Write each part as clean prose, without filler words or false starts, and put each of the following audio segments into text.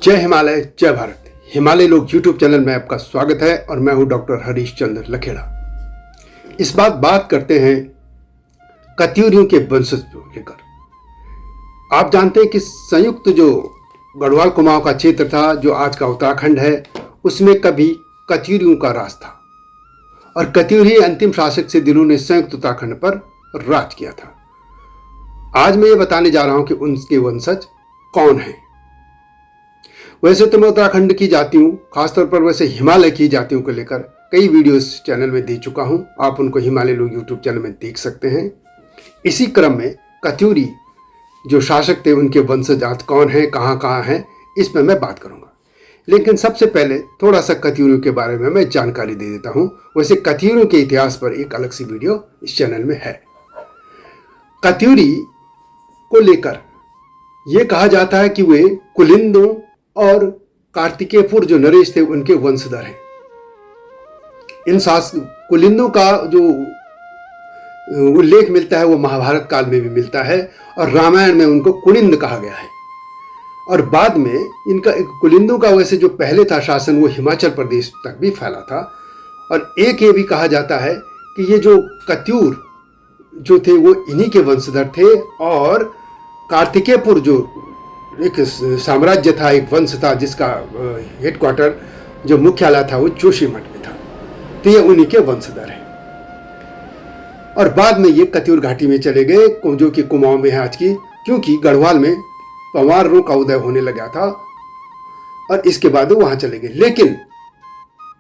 जय हिमालय जय भारत। हिमालय लोग यूट्यूब चैनल में आपका स्वागत है और मैं हूं डॉक्टर हरीश चंद्र लखेड़ा। इस बात करते हैं कत्यूरियों के वंशज को लेकर। आप जानते हैं कि संयुक्त जो गढ़वाल कुमाऊं का क्षेत्र था, जो आज का उत्तराखंड है, उसमें कभी कत्यूरियों का राज था और कत्यूरी अंतिम शासक से जिन्होंने संयुक्त उत्तराखंड पर राज किया था। आज मैं ये बताने जा रहा हूं कि उनके वंशज कौन हैं। वैसे तो मैं उत्तराखंड की जातियों, खासतौर पर वैसे हिमालय की जातियों को लेकर कई वीडियो इस चैनल में दे चुका हूं। आप उनको हिमालय लोग यूट्यूब चैनल में देख सकते हैं। इसी क्रम में कत्यूरी जो शासक थे, उनके वंशज आज कौन हैं, कहाँ हैं, इस पर मैं बात करूंगा। लेकिन सबसे पहले थोड़ा सा कत्यूरियों के बारे में मैं जानकारी दे देता हूं। वैसे कत्यूरियों के इतिहास पर एक अलग सी वीडियो इस चैनल में है। कत्यूरी को लेकर यह कहा जाता है कि वे कुलिंदों और कार्तिकेयपुर जो नरेश थे, उनके वंशधर हैं। इन कुलिंदों का जो उल्लेख मिलता है वो महाभारत काल में भी मिलता है और रामायण में उनको कुलिंद कहा गया है। और बाद में इनका कुलिंदों का वैसे जो पहले था शासन, वो हिमाचल प्रदेश तक भी फैला था। और एक ये भी कहा जाता है कि ये जो कत्यूर जो थे वो इन्हीं के वंशधर थे। और कार्तिकेयपुर जो एक साम्राज्य था, एक वंश था, जिसका हेडक्वार्टर जो मुख्यालय था वो जोशीमठ में था, तो ये उन्हीं के वंशधर हैं। और बाद में ये कत्यूर घाटी में चले गए, जो कि कुमाऊं में है आज की, क्योंकि गढ़वाल में पंवारों का उदय होने लगा था और इसके बाद वो वहां चले गए। लेकिन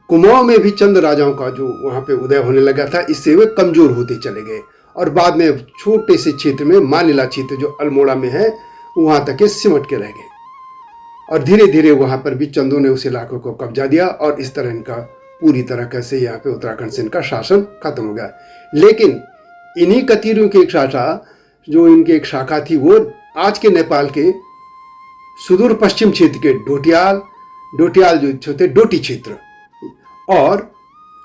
कुमाऊं में भी चंद राजाओं का जो वहां पे उदय होने लगा था, इससे वे कमजोर होते चले गए और बाद में छोटे से क्षेत्र में मानिला क्षेत्र जो अल्मोड़ा में है, वहां तक के सिमट के रह गए। और धीरे धीरे वहां पर भी चंदों ने उस इलाकों को कब्जा दिया और इस तरह इनका पूरी तरह कैसे यहाँ पे उत्तराखंड से इनका शासन खत्म हो गया। लेकिन इन्हीं कत्यूरियों की एक शाखा, जो इनकी एक शाखा थी, वो आज के नेपाल के सुदूर पश्चिम क्षेत्र के डोटियाल जो थे, डोटी क्षेत्र और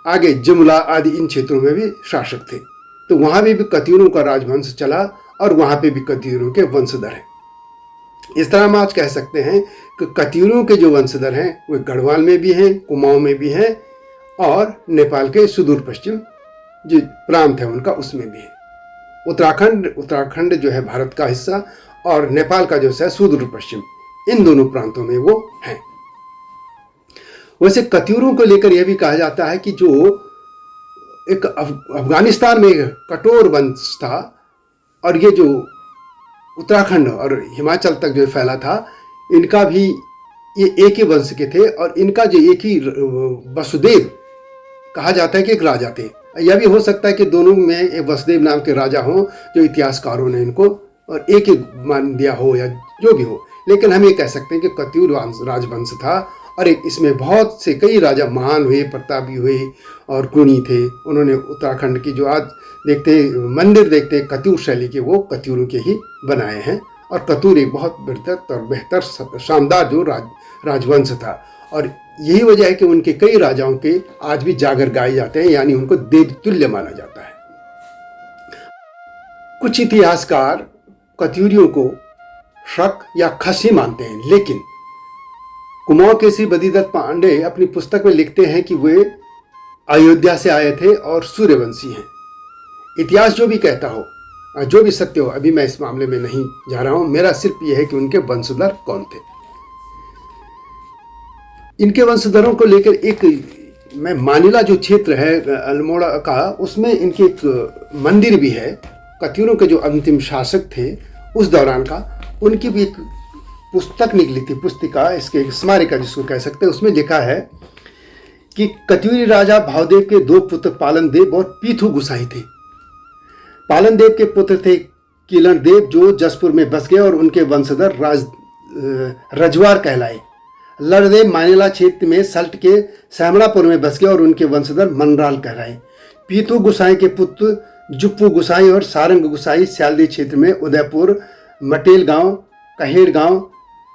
आगे जमुला आदि इन क्षेत्रों में भी शासक थे। तो वहां भी कत्यूरियों का राजवंश चला और वहां पे भी कत्यूरियों के वंशधर हैं। इस तरह हम आज कह सकते हैं कि कत्यूरियों के जो वंशधर हैं वे गढ़वाल में भी हैं, कुमाऊं में भी हैं और नेपाल के सुदूर पश्चिम जो प्रांत है उनका, उसमें भी है। उत्तराखंड जो है भारत का हिस्सा और नेपाल का जो है सुदूर पश्चिम, इन दोनों प्रांतों में वो हैं। वैसे कत्यूरियों को लेकर यह भी कहा जाता है कि जो एक अफगानिस्तान में एक कठोर वंश था और ये जो उत्तराखंड और हिमाचल तक जो फैला था, इनका भी ये एक ही वंश के थे और इनका जो एक ही वसुदेव कहा जाता है कि एक राजा थे। यह भी हो सकता है कि दोनों में एक वसुदेव नाम के राजा हों, जो इतिहासकारों ने इनको और एक ही मान दिया हो या जो भी हो। लेकिन हम ये कह सकते हैं कि कत्यूर राजवंश था और एक इसमें बहुत से कई राजा महान हुए, प्रतापी हुए और गुणी थे। उन्होंने उत्तराखंड की जो आज मंदिर देखते हैं कत्यूर शैली के, वो कत्यूरों के ही बनाए हैं। और कत्यूर एक बहुत बेहतर शानदार जो राजवंश था और यही वजह है कि उनके कई राजाओं के आज भी जागर गाए जाते हैं, यानी उनको देव तुल्य माना जाता है। कुछ इतिहासकार कत्यूरियों को शक या खसी मानते हैं, लेकिन कुमाऊं के श्री बद्रीदत्त पांडे अपनी पुस्तक में लिखते हैं कि वे अयोध्या से आए थे और सूर्यवंशी हैं। इतिहास जो भी कहता हो, जो भी सत्य हो, अभी मैं इस मामले में नहीं जा रहा हूं। मेरा सिर्फ यह है कि उनके वंशधर कौन थे। इनके वंशधरों को लेकर एक मैं मानिला जो क्षेत्र है अल्मोड़ा का, उसमें इनके एक मंदिर भी है। कत्यूरों के जो अंतिम शासक थे उस दौरान का, उनकी भी एक पुस्तक निकली थी, पुस्तिका, इसके स्मारिका जिसको कह सकते हैं। उसमें लिखा है कि कत्यूरी राजा भावदेव के दो पुत्र पालन देव और पीथू गुसाई थे। पालन देव के पुत्र थे किलन देव, जो जसपुर में बस गए और उनके वंशधर रजवार कहलाए। लड़देव मानिला क्षेत्र में सल्ट के सैमड़ापुर में बस गए और उनके वंशधर मनराल कहलाए। पीथू गुसाई के पुत्र जुप्पू गुसाई और सारंग गुसाई स्यालदी क्षेत्र में उदयपुर, मटेल गांव, कहेर गांव,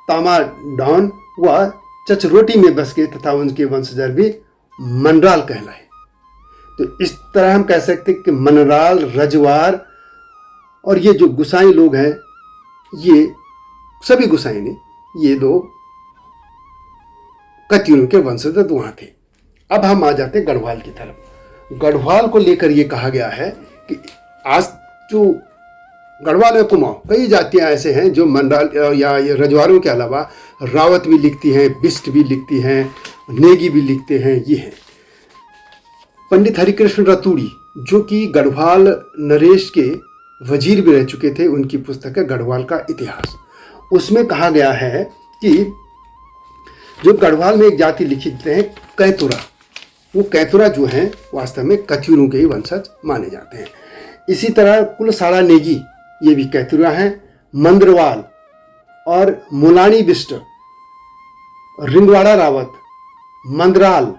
तामाडौन व चचरोटी में बस गए तथा उनके वंशधर भी मनराल कहलाए। तो इस तरह हम कह सकते हैं कि मनराल, रजवार और ये जो गुसाई लोग हैं, ये सभी गुसाई ने ये लोग कत्यूरों के वंशज वहाँ थे। अब हम आ जाते हैं गढ़वाल की तरफ। गढ़वाल को लेकर ये कहा गया है कि आज जो गढ़वाल में कुमाऊं कई जातियां ऐसे हैं जो मंडाल या ये रजवाड़ों के अलावा रावत भी लिखती हैं, बिष्ट भी लिखती हैं, नेगी भी लिखते हैं। ये हैं पंडित हरिकृष्ण रतूड़ी, जो कि गढ़वाल नरेश के वजीर भी रह चुके थे। उनकी पुस्तक है गढ़वाल का इतिहास। उसमें कहा गया है कि जो गढ़वाल में एक जाति लिखते हैं कैतुरा, वो कैतुरा जो हैं वास्तव में कत्यूरों के ही वंशज माने जाते हैं। इसी तरह कुलसाड़ा नेगी, ये भी कैतुरा हैं। मंद्रवाल और मुलानी बिष्ट, रिंगवाड़ा रावत, मंदराल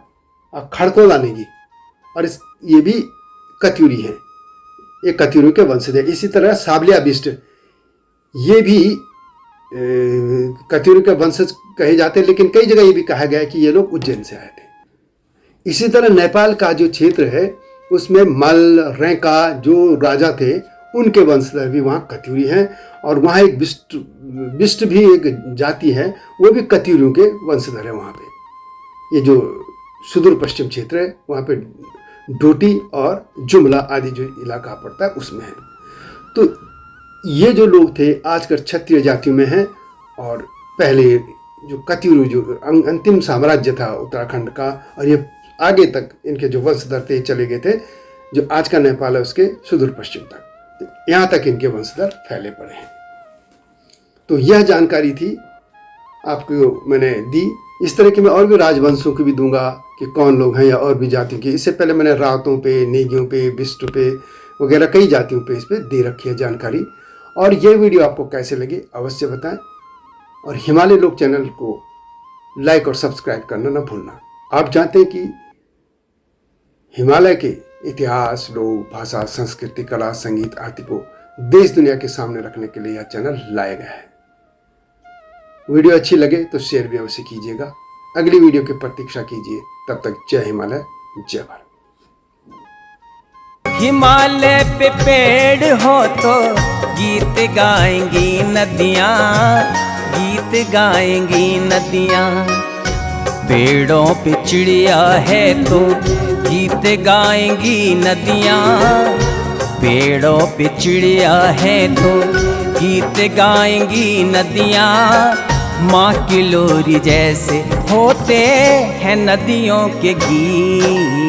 और खड़कोला नेगी, और ये भी कत्यूरी हैं, ये कत्यूरों के वंशज है। इसी तरह साबलिया बिष्ट, ये भी कत्यूरों के वंशज कहे जाते हैं, लेकिन कई जगह ये भी कहा गया है कि ये लोग उज्जैन से आए थे। इसी तरह नेपाल का जो क्षेत्र है उसमें मल, रैंका जो राजा थे उनके वंशधर भी वहाँ कत्यूरी हैं, और वहाँ एक बिष्ट भी एक जाति है, वो भी कत्यूरियों के वंशधर है वहाँ पे। ये जो सुदूर पश्चिम क्षेत्र है वहाँ पे डोटी और जुमला आदि जो इलाका पड़ता है उसमें है। तो ये जो लोग थे आजकल क्षत्रिय जातियों में हैं, और पहले जो कत्यूर जो अंतिम साम्राज्य था उत्तराखंड का, और ये आगे तक इनके जो वंशधर थे चले गए थे, जो आज का नेपाल है उसके सुदूर पश्चिम तक, तो यहाँ तक इनके वंशधर फैले पड़े हैं। तो यह जानकारी थी आपको मैंने दी। इस तरह की मैं और भी राजवंशों की भी दूंगा कि कौन लोग हैं या और भी जातियों की। इससे पहले मैंने रावतों पे, नेगियों पे, बिष्ट पे वगैरह कई जातियों पे इस पे दे रखी है जानकारी। और ये वीडियो आपको कैसे लगे अवश्य बताएं, और हिमालय लोक चैनल को लाइक और सब्सक्राइब करना ना भूलना। आप जानते हैं कि हिमालय के इतिहास, लोक, भाषा, संस्कृति, कला, संगीत आदि को देश दुनिया के सामने रखने के लिए यह चैनल लाया गया है। वीडियो अच्छी लगे तो शेयर भी अवश्य कीजिएगा। अगली वीडियो की प्रतीक्षा कीजिए। तब तक जय हिमालय, जय भारत। हिमालय पे पेड़ हो तो गीत गाएंगी नदियाँ, गीत गाएंगी नदियाँ। पेड़ों पे चिड़िया है तो गीत गाएंगी नदियाँ, पेड़ों पे चिड़िया है तो गीत गाएंगी नदियाँ। माँ की लोरी जैसे होते हैं नदियों के गीत।